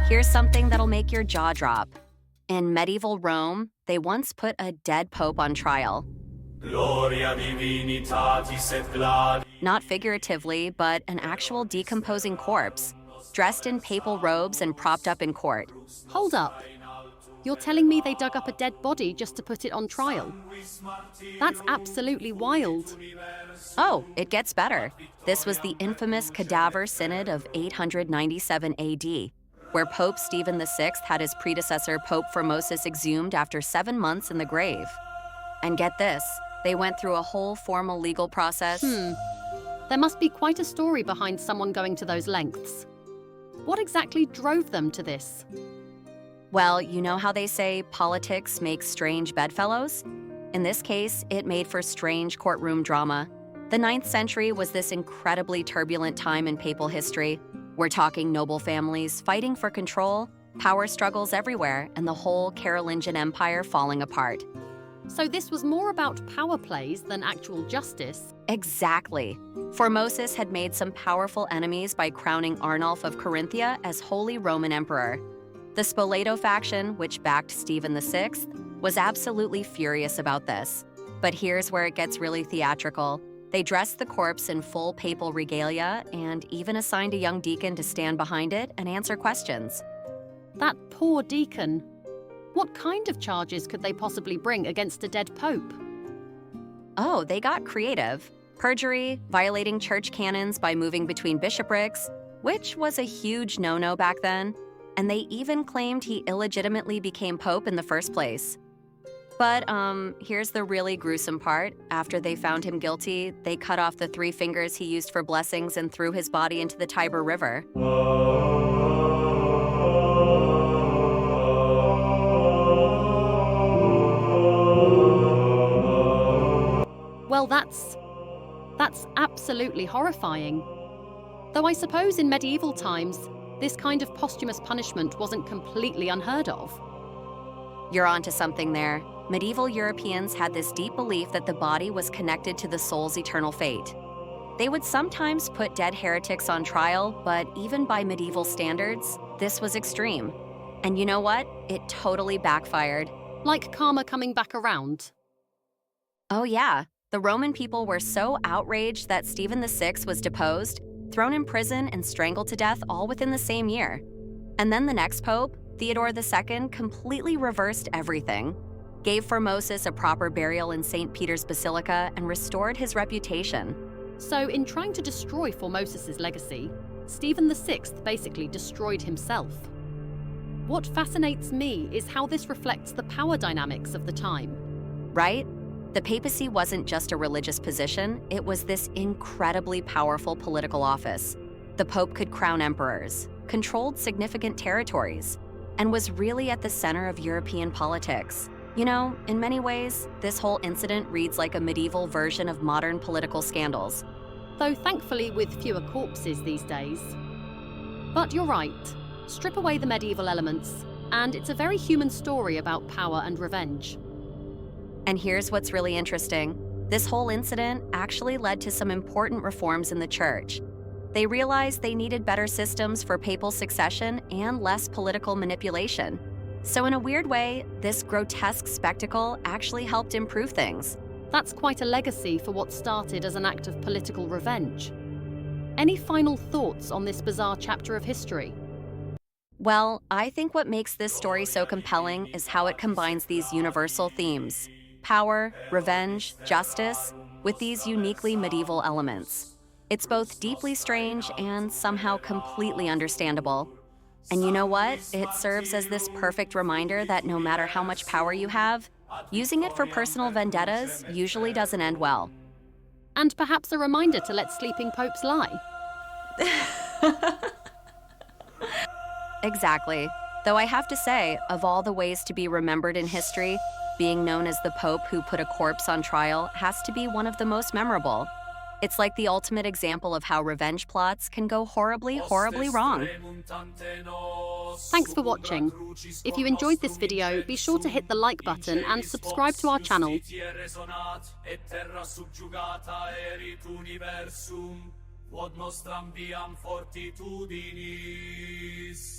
Here's something that'll make your jaw drop. In medieval Rome, they once put a dead pope on trial. Gloria divinitatis et gladi. Not figuratively, but an actual decomposing corpse, dressed in papal robes and propped up in court. Hold up. You're telling me they dug up a dead body just to put it on trial? That's absolutely wild. Oh, it gets better. This was the infamous cadaversynod of 897 AD, where Pope Stephen VI had his predecessor Pope Formosus exhumed after 7 months in the grave. And get this, they went through a whole formal legal process. There must be quite a story behind someone going to those lengths. What exactly drove them to this? Well, you know how they say politics makes strange bedfellows? In this case, it made for strange courtroom drama. The 9th century was this incredibly turbulent time in papal history. We're talking noble families fighting for control, power struggles everywhere, and the whole Carolingian Empire falling apart. So this was more about power plays than actual justice? Exactly. Formosus had made some powerful enemies by crowning Arnulf of Carinthia as Holy Roman Emperor. The Spoleto faction, which backed Stephen VI, was absolutely furious about this. But here's where it gets really theatrical. They dressed the corpse in full papal regalia and even assigned a young deacon to stand behind it and answer questions. That poor deacon. What kind of charges could they possibly bring against a dead pope? Oh, they got creative. Perjury, violating church canons by moving between bishoprics, which was a huge no-no back then, and they even claimed he illegitimately became pope in the first place. But here's the really gruesome part. After they found him guilty, they cut off the 3 fingers he used for blessings and threw his body into the Tiber River. Well, that's absolutely horrifying. Though I suppose in medieval times, this kind of posthumous punishment wasn't completely unheard of. You're onto something there. Medieval Europeans had this deep belief that the body was connected to the soul's eternal fate. They would sometimes put dead heretics on trial, but even by medieval standards, this was extreme. And you know what? It totally backfired. Like karma coming back around. Oh yeah. The Roman people were so outraged that Stephen VI was deposed, thrown in prison, and strangled to death all within the same year. And then the next pope, Theodore II, completely reversed everything, gave Formosus a proper burial in St. Peter's Basilica, and restored his reputation. So in trying to destroy Formosus's legacy, Stephen VI basically destroyed himself. What fascinates me is how this reflects the power dynamics of the time. Right? The papacy wasn't just a religious position, it was this incredibly powerful political office. The Pope could crown emperors, controlled significant territories, and was really at the center of European politics. You know, in many ways, this whole incident reads like a medieval version of modern political scandals. Though thankfully with fewer corpses these days. But you're right, strip away the medieval elements, and it's a very human story about power and revenge. And here's what's really interesting. This whole incident actually led to some important reforms in the church. They realized they needed better systems for papal succession and less political manipulation. So in a weird way, this grotesque spectacle actually helped improve things. That's quite a legacy for what started as an act of political revenge. Any final thoughts on this bizarre chapter of history? Well, I think what makes this story so compelling is how it combines these universal themes: power, revenge, justice, with these uniquely medieval elements. It's both deeply strange and somehow completely understandable. And you know what? It serves as this perfect reminder that no matter how much power you have, using it for personal vendettas usually doesn't end well. And perhaps a reminder to let sleeping popes lie. Exactly. Though I have to say, of all the ways to be remembered in history, being known as the Pope who put a corpse on trial has to be one of the most memorable. It's like the ultimate example of how revenge plots can go horribly, horribly wrong. Thanks for watching. If you enjoyed this video, be sure to hit the like button and subscribe to our channel. Quod nostram viam fortitudinis